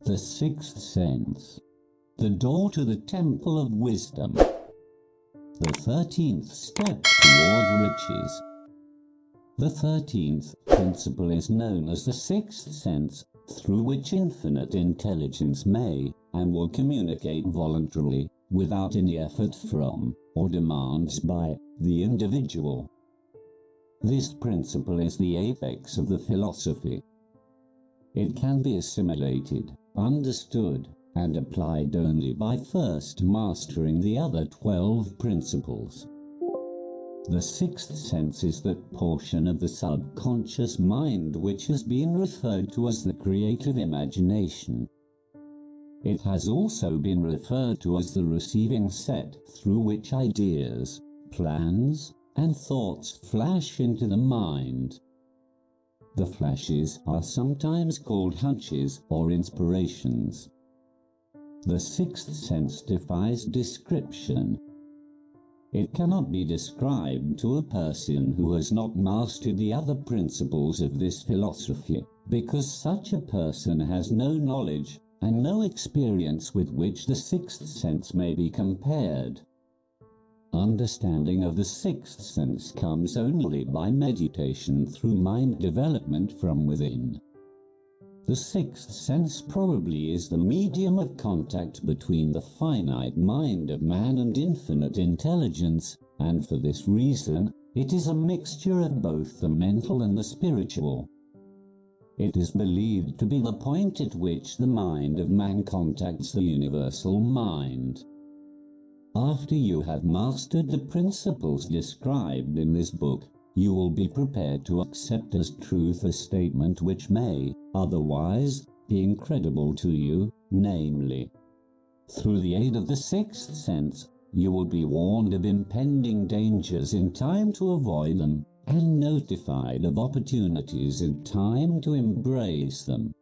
The sixth sense. The door to the temple of wisdom. The 13th step toward riches. The 13th principle is known as the sixth sense, through which infinite intelligence may and will communicate voluntarily, without any effort from, or demands by, the individual. This principle is the apex of the philosophy. It can be assimilated, understood, and applied only by first mastering the other 12 principles. The sixth sense is that portion of the subconscious mind which has been referred to as the creative imagination. It has also been referred to as the receiving set through which ideas, plans, and thoughts flash into the mind. The flashes are sometimes called hunches or inspirations. The sixth sense defies description. It cannot be described to a person who has not mastered the other principles of this philosophy, because such a person has no knowledge and no experience with which the sixth sense may be compared. Understanding of the sixth sense comes only by meditation through mind development from within. The sixth sense probably is the medium of contact between the finite mind of man and infinite intelligence, and for this reason, it is a mixture of both the mental and the spiritual. It is believed to be the point at which the mind of man contacts the universal mind. After you have mastered the principles described in this book, you will be prepared to accept as truth a statement which may, otherwise, be incredible to you, namely, through the aid of the sixth sense, you will be warned of impending dangers in time to avoid them, and notified of opportunities in time to embrace them.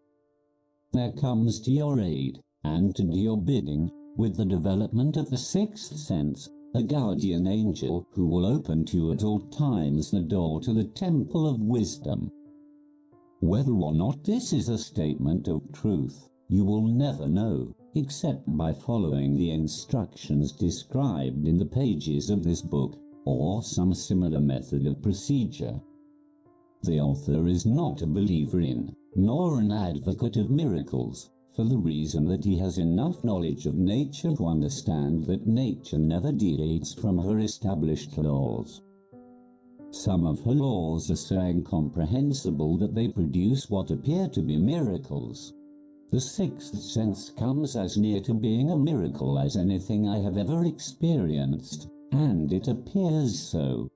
There comes to your aid, and to do your bidding, with the development of the sixth sense, a guardian angel who will open to you at all times the door to the temple of wisdom. Whether or not this is a statement of truth, you will never know, except by following the instructions described in the pages of this book, or some similar method of procedure. The author is not a believer in, nor an advocate of miracles, for the reason that he has enough knowledge of nature to understand that nature never deviates from her established laws. Some of her laws are so incomprehensible that they produce what appear to be miracles. The sixth sense comes as near to being a miracle as anything I have ever experienced, and it appears so.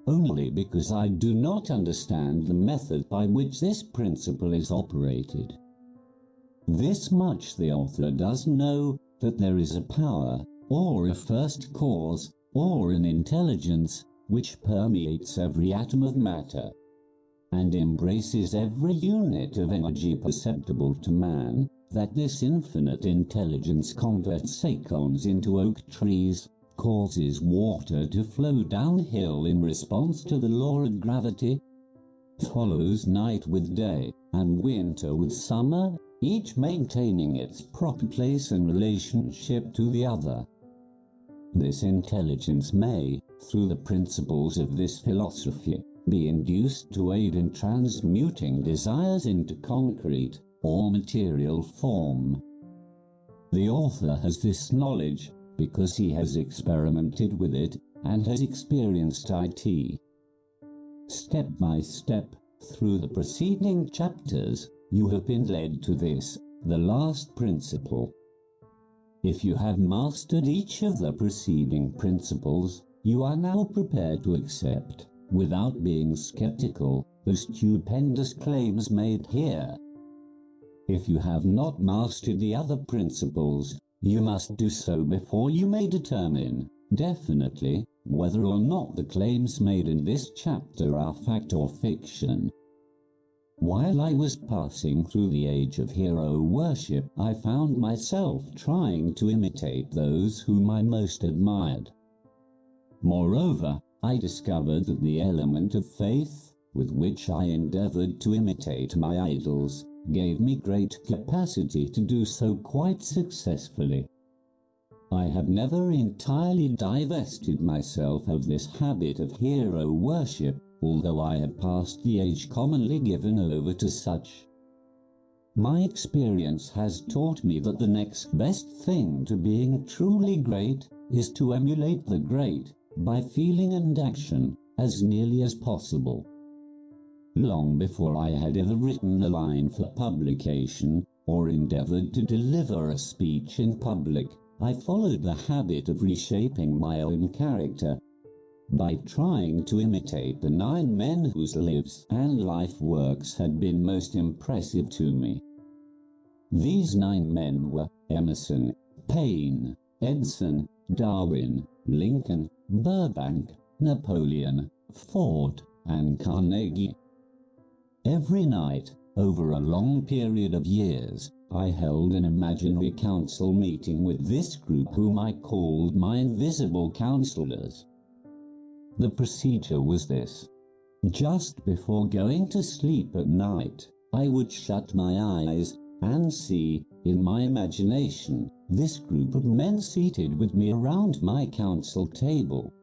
Only because I do not understand the method by which this principle is operated. This much the author does know, that there is a power, or a first cause, or an intelligence, which permeates every atom of matter, and embraces every unit of energy perceptible to man, that this infinite intelligence converts acorns into oak trees, causes water to flow downhill in response to the law of gravity, follows night with day, and winter with summer, each maintaining its proper place and relationship to the other. This intelligence may, through the principles of this philosophy, be induced to aid in transmuting desires into concrete or material form. The author has this knowledge because he has experimented with it and has experienced it. Step by step, through the preceding chapters, you have been led to this, the last principle. If you have mastered each of the preceding principles, you are now prepared to accept, without being skeptical, the stupendous claims made here. If you have not mastered the other principles, you must do so before you may determine, definitely, whether or not the claims made in this chapter are fact or fiction. While I was passing through the age of hero worship, I found myself trying to imitate those whom I most admired. Moreover, I discovered that the element of faith, with which I endeavored to imitate my idols, gave me great capacity to do so quite successfully. I have never entirely divested myself of this habit of hero worship, although I have passed the age commonly given over to such. My experience has taught me that the next best thing to being truly great is to emulate the great, by feeling and action, as nearly as possible. Long before I had ever written a line for publication, or endeavored to deliver a speech in public, I followed the habit of reshaping my own character by trying to imitate the 9 men whose lives and life works had been most impressive to me. These 9 men were Emerson, Paine, Edison, Darwin, Lincoln, Burbank, Napoleon, Ford, and Carnegie. Every night, over a long period of years, I held an imaginary council meeting with this group whom I called my invisible counselors. The procedure was this. Just before going to sleep at night, I would shut my eyes and see, in my imagination, this group of men seated with me around my council table.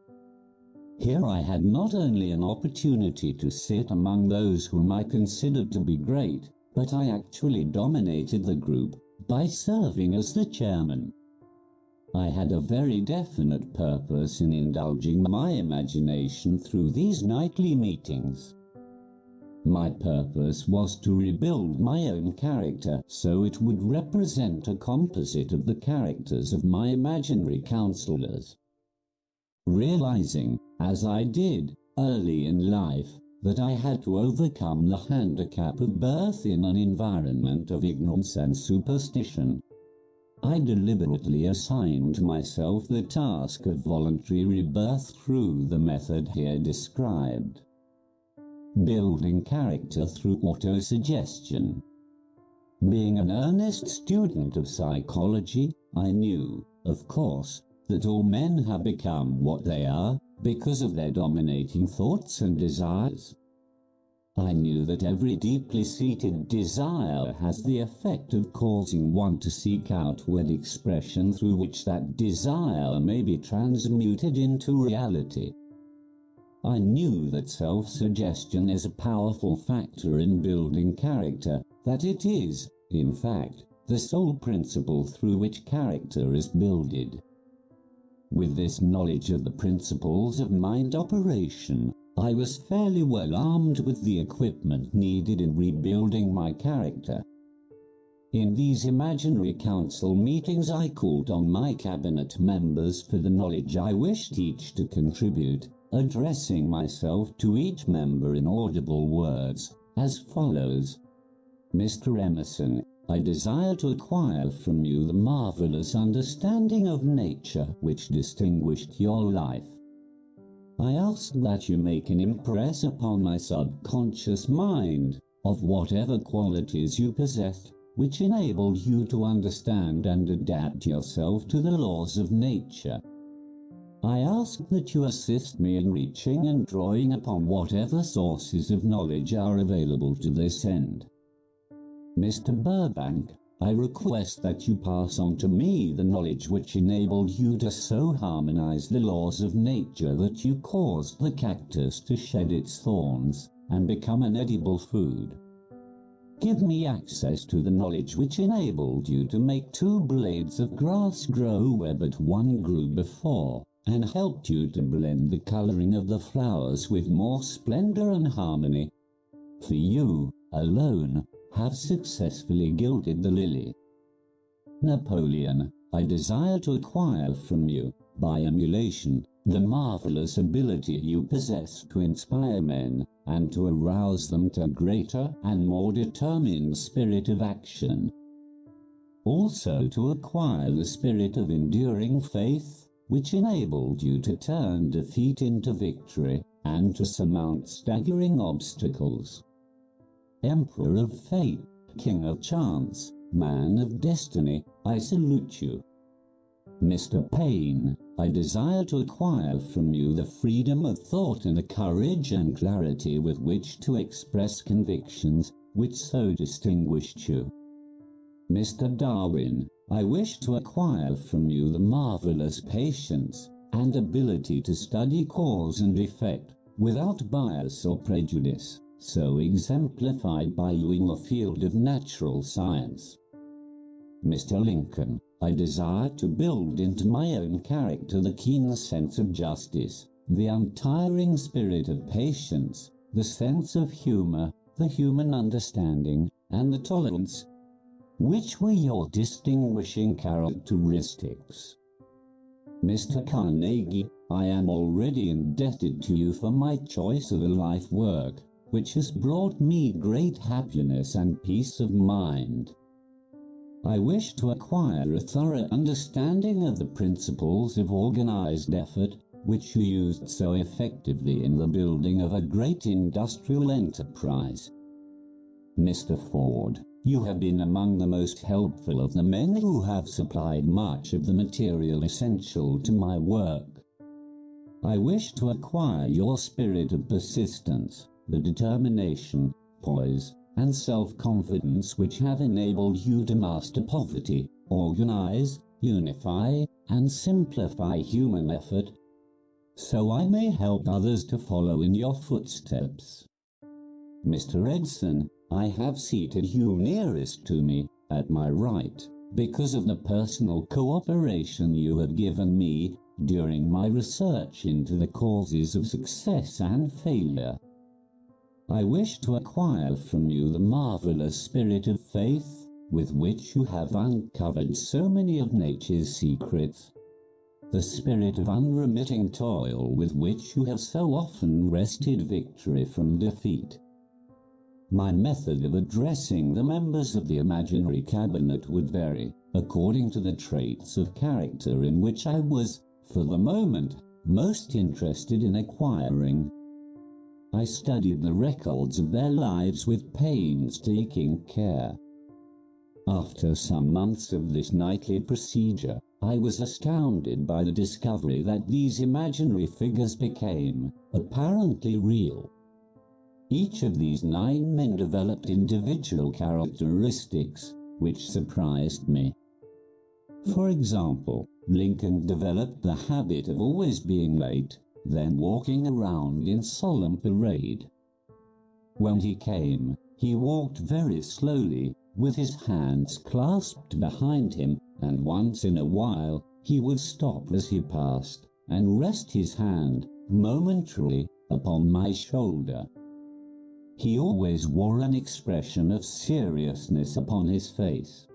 Here I had not only an opportunity to sit among those whom I considered to be great, but I actually dominated the group by serving as the chairman. I had a very definite purpose in indulging my imagination through these nightly meetings. My purpose was to rebuild my own character so it would represent a composite of the characters of my imaginary counselors. Realizing, as I did, early in life, that I had to overcome the handicap of birth in an environment of ignorance and superstition, I deliberately assigned myself the task of voluntary rebirth through the method here described. Building character through autosuggestion. Being an earnest student of psychology, I knew, of course, that all men have become what they are because of their dominating thoughts and desires. I knew that every deeply seated desire has the effect of causing one to seek outward expression through which that desire may be transmuted into reality. I knew that self-suggestion is a powerful factor in building character, that it is, in fact, the sole principle through which character is builded. With this knowledge of the principles of mind operation, I was fairly well armed with the equipment needed in rebuilding my character. In these imaginary council meetings I called on my cabinet members for the knowledge I wished each to contribute, addressing myself to each member in audible words, as follows. Mr. Emerson, I desire to acquire from you the marvelous understanding of nature which distinguished your life. I ask that you make an impress upon my subconscious mind of whatever qualities you possessed which enabled you to understand and adapt yourself to the laws of nature. I ask that you assist me in reaching and drawing upon whatever sources of knowledge are available to this end. Mr. Burbank, I request that you pass on to me the knowledge which enabled you to so harmonize the laws of nature that you caused the cactus to shed its thorns and become an edible food. Give me access to the knowledge which enabled you to make 2 blades of grass grow where but 1 grew before, and helped you to blend the coloring of the flowers with more splendor and harmony. For you, alone, have successfully gilded the lily. Napoleon, I desire to acquire from you, by emulation, the marvelous ability you possess to inspire men and to arouse them to greater and more determined spirit of action. Also to acquire the spirit of enduring faith, which enabled you to turn defeat into victory and to surmount staggering obstacles. Emperor of fate, king of chance, man of destiny, I salute you. Mr. Paine, I desire to acquire from you the freedom of thought and the courage and clarity with which to express convictions which so distinguished you. Mr. Darwin, I wish to acquire from you the marvelous patience and ability to study cause and effect without bias or prejudice, so exemplified by you in the field of natural science. Mr. Lincoln, I desire to build into my own character the keen sense of justice, the untiring spirit of patience, the sense of humor, the human understanding, and the tolerance, which were your distinguishing characteristics. Mr. Carnegie, I am already indebted to you for my choice of a life work, which has brought me great happiness and peace of mind. I wish to acquire a thorough understanding of the principles of organized effort, which you used so effectively in the building of a great industrial enterprise. Mr. Ford, you have been among the most helpful of the men who have supplied much of the material essential to my work. I wish to acquire your spirit of persistence, the determination, poise, and self-confidence which have enabled you to master poverty, organize, unify, and simplify human effort, so I may help others to follow in your footsteps. Mr. Edson, I have seated you nearest to me, at my right, because of the personal cooperation you have given me during my research into the causes of success and failure. I wish to acquire from you the marvelous spirit of faith with which you have uncovered so many of nature's secrets, the spirit of unremitting toil with which you have so often wrested victory from defeat. My method of addressing the members of the imaginary cabinet would vary, according to the traits of character in which I was, for the moment, most interested in acquiring. I studied the records of their lives with painstaking care. After some months of this nightly procedure, I was astounded by the discovery that these imaginary figures became apparently real. Each of these 9 men developed individual characteristics which surprised me. For example, Lincoln developed the habit of always being late, then walking around in solemn parade. When he came, he walked very slowly, with his hands clasped behind him, and once in a while he would stop as he passed, and rest his hand, momentarily, upon my shoulder. He always wore an expression of seriousness upon his face.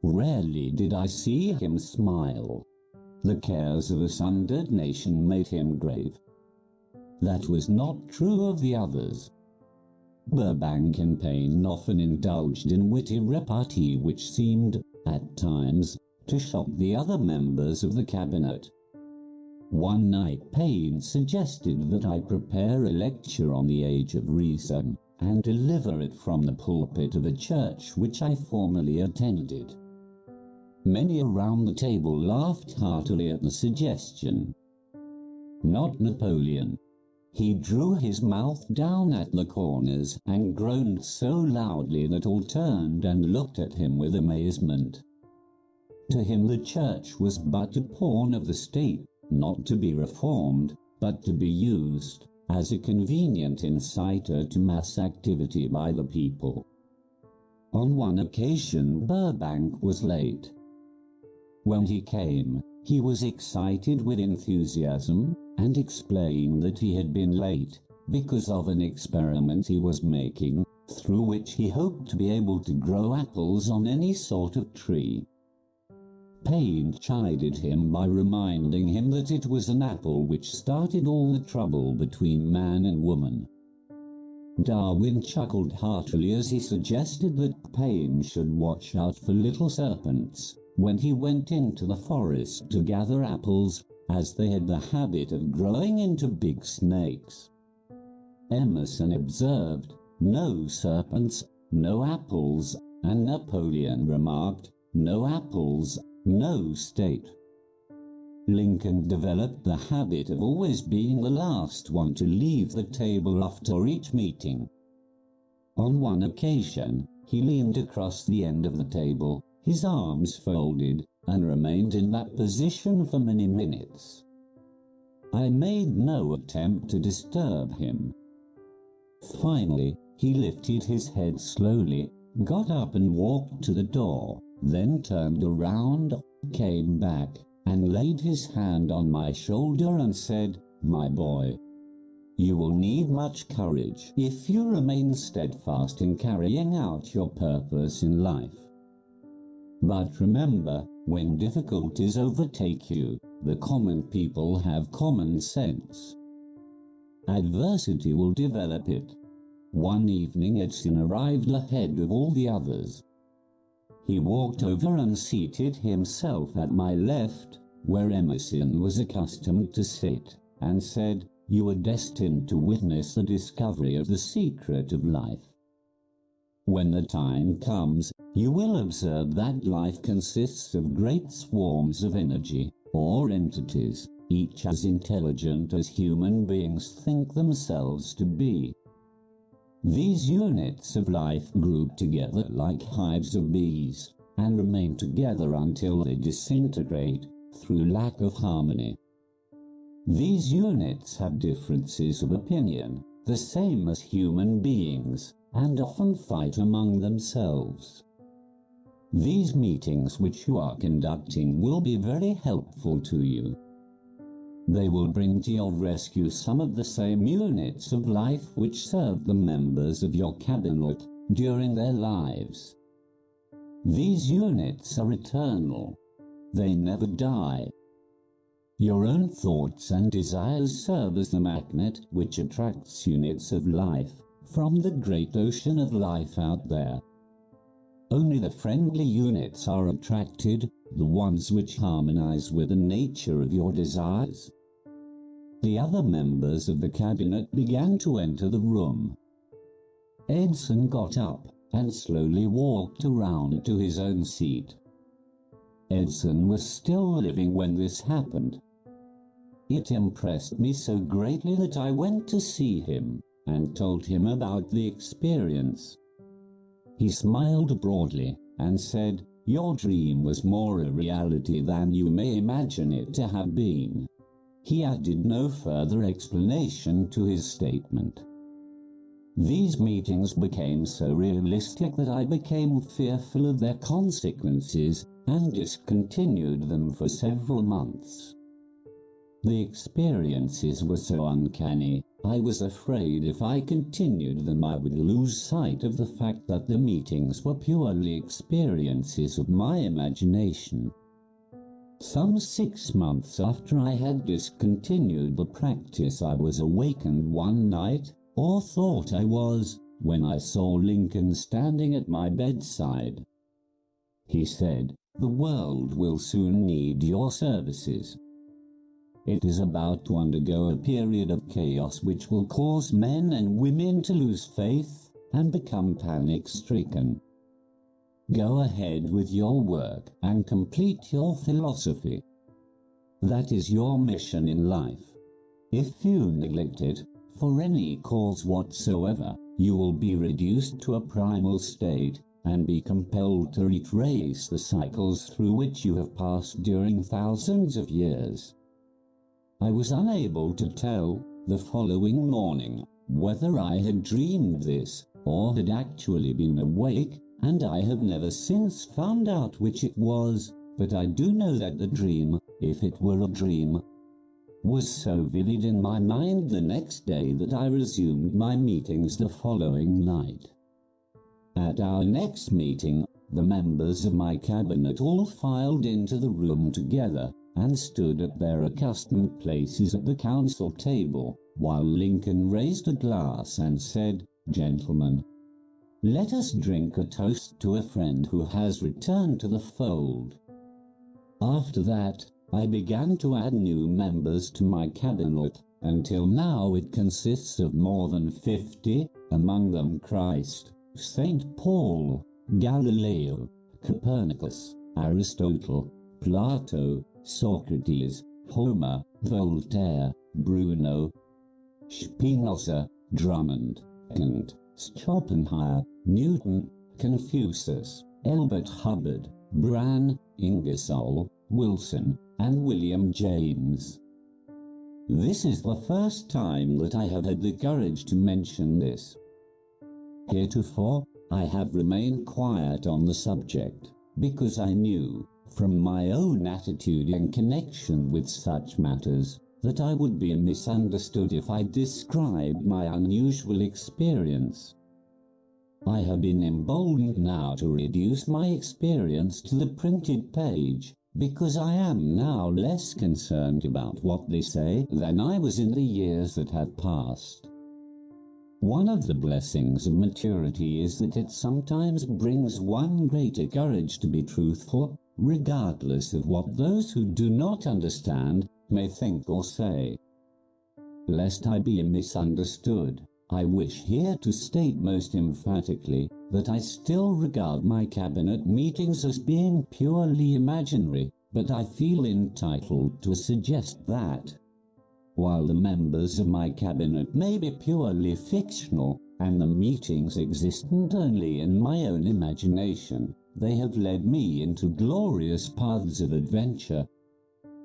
Rarely did I see him smile. The cares of a sundered nation made him grave. That was not true of the others. Burbank and Paine often indulged in witty repartee which seemed, at times, to shock the other members of the cabinet. One night Paine suggested that I prepare a lecture on the age of reason and deliver it from the pulpit of a church which I formerly attended. Many around the table laughed heartily at the suggestion. Not Napoleon. He drew his mouth down at the corners and groaned so loudly that all turned and looked at him with amazement. To him the church was but a pawn of the state, not to be reformed, but to be used as a convenient inciter to mass activity by the people. On one occasion Burbank was late. When he came, he was excited with enthusiasm and explained that he had been late because of an experiment he was making, through which he hoped to be able to grow apples on any sort of tree. Paine chided him by reminding him that it was an apple which started all the trouble between man and woman. Darwin chuckled heartily as he suggested that Paine should watch out for little serpents when he went into the forest to gather apples, as they had the habit of growing into big snakes. Emerson observed, "No serpents, no apples," and Napoleon remarked, "No apples, no state." Lincoln developed the habit of always being the last one to leave the table after each meeting. On one occasion, he leaned across the end of the table, his arms folded, and remained in that position for many minutes. I made no attempt to disturb him. Finally, he lifted his head slowly, got up and walked to the door, then turned around, came back, and laid his hand on my shoulder and said, "My boy, you will need much courage if you remain steadfast in carrying out your purpose in life. But remember, when difficulties overtake you, the common people have common sense. Adversity will develop it." One evening Edson arrived ahead of all the others. He walked over and seated himself at my left, where Emerson was accustomed to sit, and said, "You are destined to witness the discovery of the secret of life. When the time comes, you will observe that life consists of great swarms of energy, or entities, each as intelligent as human beings think themselves to be. These units of life group together like hives of bees, and remain together until they disintegrate through lack of harmony. These units have differences of opinion, the same as human beings, and often fight among themselves. These meetings which you are conducting will be very helpful to you. They will bring to your rescue some of the same units of life which serve the members of your cabinet during their lives. These units are eternal. They never die. Your own thoughts and desires serve as the magnet which attracts units of life from the great ocean of life out there. Only the friendly units are attracted, the ones which harmonize with the nature of your desires. The other members of the cabinet began to enter the room. Edson got up and slowly walked around to his own seat. Edson was still living when this happened. It impressed me so greatly that I went to see him and told him about the experience. He smiled broadly and said, "Your dream was more a reality than you may imagine it to have been." He added no further explanation to his statement. These meetings became so realistic that I became fearful of their consequences and discontinued them for several months. The experiences were so uncanny, I was afraid if I continued them I would lose sight of the fact that the meetings were purely experiences of my imagination. Some 6 months after I had discontinued the practice, I was awakened one night, or thought I was, when I saw Lincoln standing at my bedside. He said, "The world will soon need your services. It is about to undergo a period of chaos which will cause men and women to lose faith and become panic-stricken. Go ahead with your work and complete your philosophy. That is your mission in life. If you neglect it, for any cause whatsoever, you will be reduced to a primal state and be compelled to retrace the cycles through which you have passed during thousands of years." I was unable to tell, the following morning, whether I had dreamed this or had actually been awake, and I have never since found out which it was, but I do know that the dream, if it were a dream, was so vivid in my mind the next day that I resumed my meetings the following night. At our next meeting, the members of my cabinet all filed into the room together and stood at their accustomed places at the council table, while Lincoln raised a glass and said, "Gentlemen, let us drink a toast to a friend who has returned to the fold." After that, I began to add new members to my cabinet, until now it consists of more than 50, among them Christ, St. Paul, Galileo, Copernicus, Aristotle, Plato, Socrates, Homer, Voltaire, Bruno, Spinoza, Drummond, Kant, Schopenhauer, Newton, Confucius, Elbert Hubbard, Bran, Ingersoll, Wilson, and William James. This is the first time that I have had the courage to mention this. Heretofore, I have remained quiet on the subject, because I knew, from my own attitude in connection with such matters, that I would be misunderstood if I described my unusual experience. I have been emboldened now to reduce my experience to the printed page, because I am now less concerned about what they say than I was in the years that have passed. One of the blessings of maturity is that it sometimes brings one greater courage to be truthful, regardless of what those who do not understand may think or say. Lest I be misunderstood, I wish here to state most emphatically that I still regard my cabinet meetings as being purely imaginary, but I feel entitled to suggest that, while the members of my cabinet may be purely fictional, and the meetings existent only in my own imagination, they have led me into glorious paths of adventure,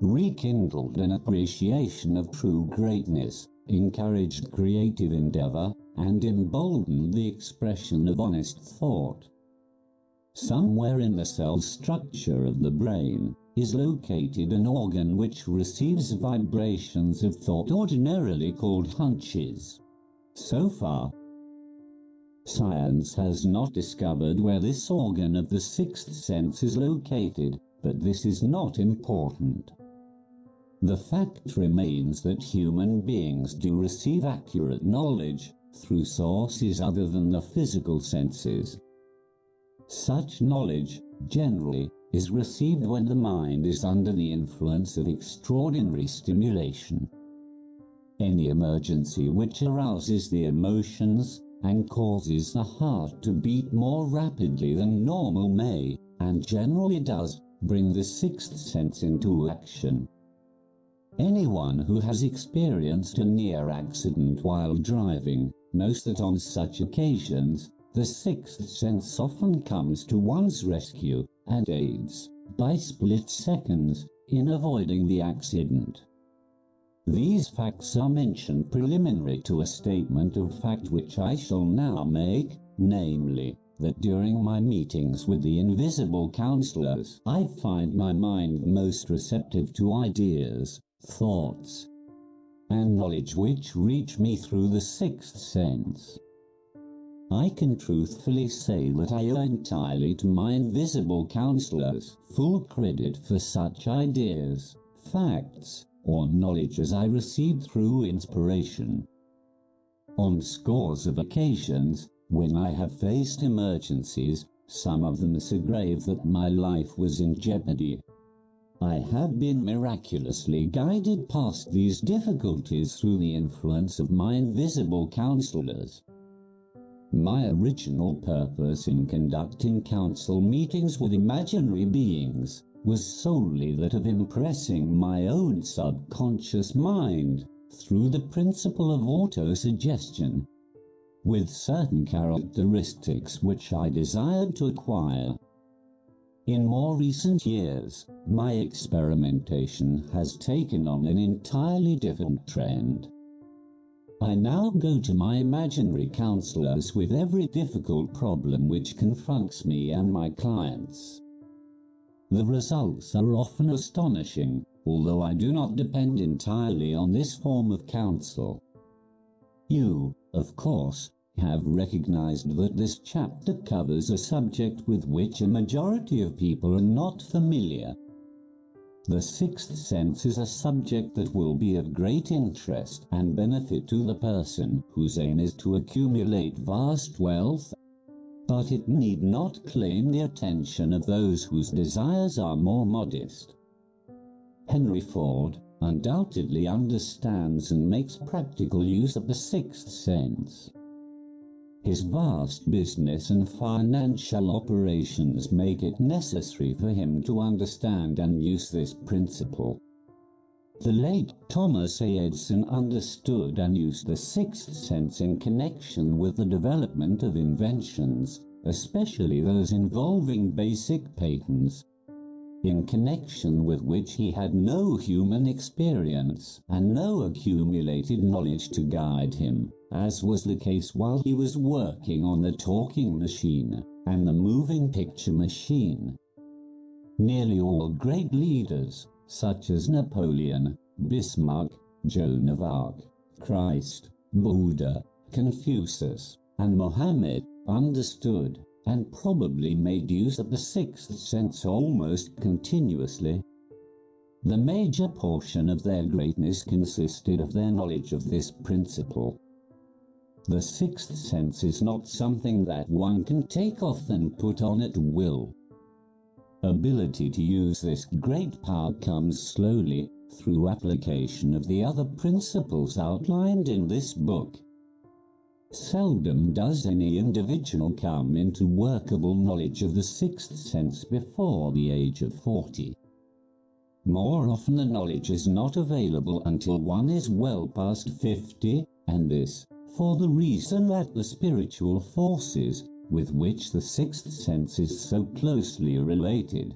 rekindled an appreciation of true greatness, encouraged creative endeavor, and emboldened the expression of honest thought. Somewhere in the cell structure of the brain is located an organ which receives vibrations of thought ordinarily called hunches. So far, science has not discovered where this organ of the sixth sense is located, but this is not important. The fact remains that human beings do receive accurate knowledge through sources other than the physical senses. Such knowledge, generally, is received when the mind is under the influence of extraordinary stimulation. Any emergency which arouses the emotions and causes the heart to beat more rapidly than normal may, and generally does, bring the sixth sense into action. Anyone who has experienced a near accident while driving knows that on such occasions, the sixth sense often comes to one's rescue and aids, by split seconds, in avoiding the accident. These facts are mentioned preliminary to a statement of fact which I shall now make, namely, that during my meetings with the invisible counselors, I find my mind most receptive to ideas, thoughts, and knowledge which reach me through the sixth sense. I can truthfully say that I owe entirely to my invisible counselors full credit for such ideas, facts, or knowledge as I received through inspiration. On scores of occasions, when I have faced emergencies, some of them so grave that my life was in jeopardy, I have been miraculously guided past these difficulties through the influence of my invisible counselors. My original purpose in conducting council meetings with imaginary beings was solely that of impressing my own subconscious mind through the principle of autosuggestion with certain characteristics which I desired to acquire. In more recent years, my experimentation has taken on an entirely different trend. I now go to my imaginary counselors with every difficult problem which confronts me and my clients. The results are often astonishing, although I do not depend entirely on this form of counsel. You, of course, have recognized that this chapter covers a subject with which a majority of people are not familiar. The sixth sense is a subject that will be of great interest and benefit to the person whose aim is to accumulate vast wealth, but it need not claim the attention of those whose desires are more modest. Henry Ford undoubtedly understands and makes practical use of the sixth sense. His vast business and financial operations make it necessary for him to understand and use this principle. The late Thomas A. Edison understood and used the sixth sense in connection with the development of inventions, especially those involving basic patents, in connection with which he had no human experience and no accumulated knowledge to guide him, as was the case while he was working on the talking machine and the moving picture machine. Nearly all great leaders, such as Napoleon, Bismarck, Joan of Arc, Christ, Buddha, Confucius, and Mohammed, understood and probably made use of the sixth sense almost continuously. The major portion of their greatness consisted of their knowledge of this principle. The sixth sense is not something that one can take off and put on at will. Ability to use this great power comes slowly through application of the other principles outlined in this book. Seldom does any individual come into workable knowledge of the sixth sense before the age of 40. More often the knowledge is not available until one is well past 50, and this for the reason that the spiritual forces with which the sixth sense is so closely related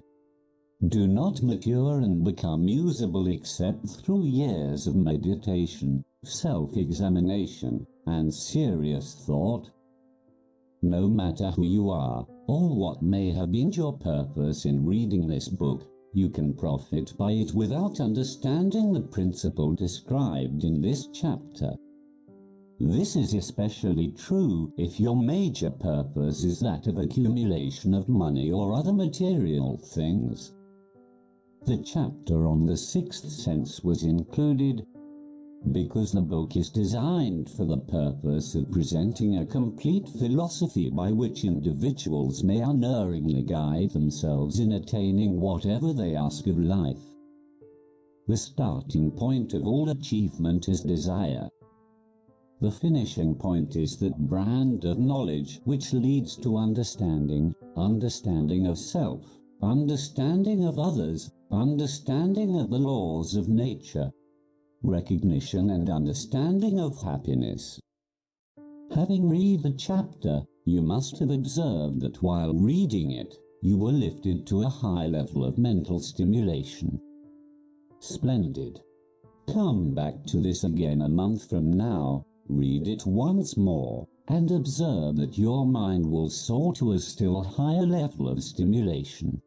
do not mature and become usable except through years of meditation, self-examination, and serious thought. No matter who you are, or what may have been your purpose in reading this book, you can profit by it without understanding the principle described in this chapter. This is especially true if your major purpose is that of accumulation of money or other material things. The chapter on the sixth sense was included because the book is designed for the purpose of presenting a complete philosophy by which individuals may unerringly guide themselves in attaining whatever they ask of life. The starting point of all achievement is desire. The finishing point is that brand of knowledge which leads to understanding, understanding of self, understanding of others, understanding of the laws of nature, recognition and understanding of happiness. Having read the chapter, you must have observed that while reading it, you were lifted to a high level of mental stimulation. Splendid. Come back to this again a month from now, read it once more, and observe that your mind will soar to a still higher level of stimulation.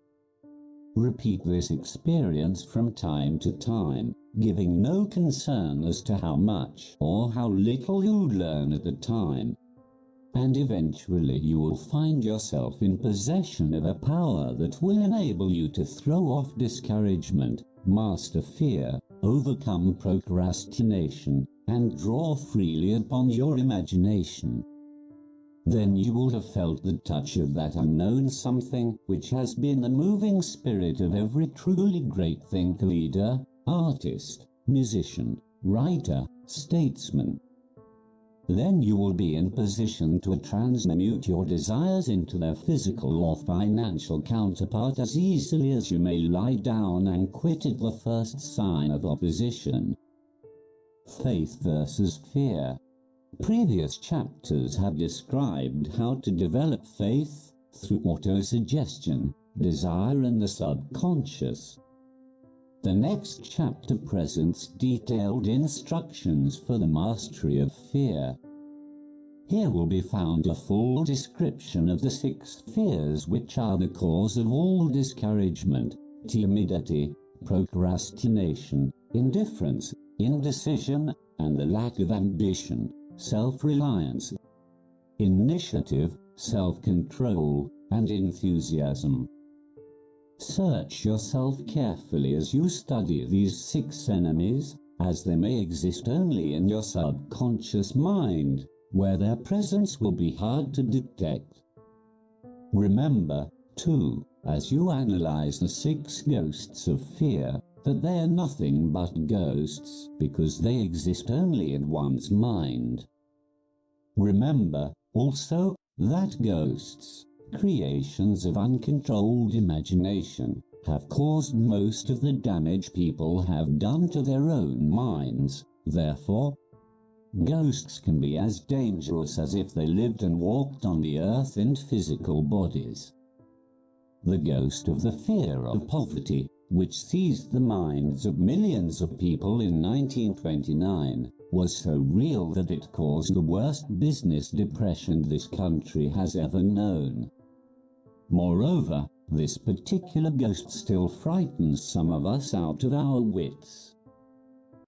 Repeat this experience from time to time, giving no concern as to how much or how little you learn at the time, and eventually you will find yourself in possession of a power that will enable you to throw off discouragement, master fear, overcome procrastination, and draw freely upon your imagination. Then you will have felt the touch of that unknown something which has been the moving spirit of every truly great thinker, leader, artist, musician, writer, statesman. Then you will be in position to transmute your desires into their physical or financial counterpart as easily as you may lie down and quit at the first sign of opposition. Faith versus fear. Previous chapters have described how to develop faith through autosuggestion, desire, and the subconscious. The next chapter presents detailed instructions for the mastery of fear. Here will be found a full description of the 6 fears which are the cause of all discouragement, timidity, procrastination, indifference, indecision, and the lack of ambition, self-reliance, initiative, self-control, and enthusiasm. Search yourself carefully as you study these 6 enemies, as they may exist only in your subconscious mind, where their presence will be hard to detect. Remember, too, as you analyze the 6 ghosts of fear, that they are nothing but ghosts because they exist only in one's mind. Remember, also, that ghosts, creations of uncontrolled imagination, have caused most of the damage people have done to their own minds. Therefore, ghosts can be as dangerous as if they lived and walked on the earth in physical bodies. The ghost of the fear of poverty, which seized the minds of millions of people in 1929, was so real that it caused the worst business depression this country has ever known. Moreover, this particular ghost still frightens some of us out of our wits.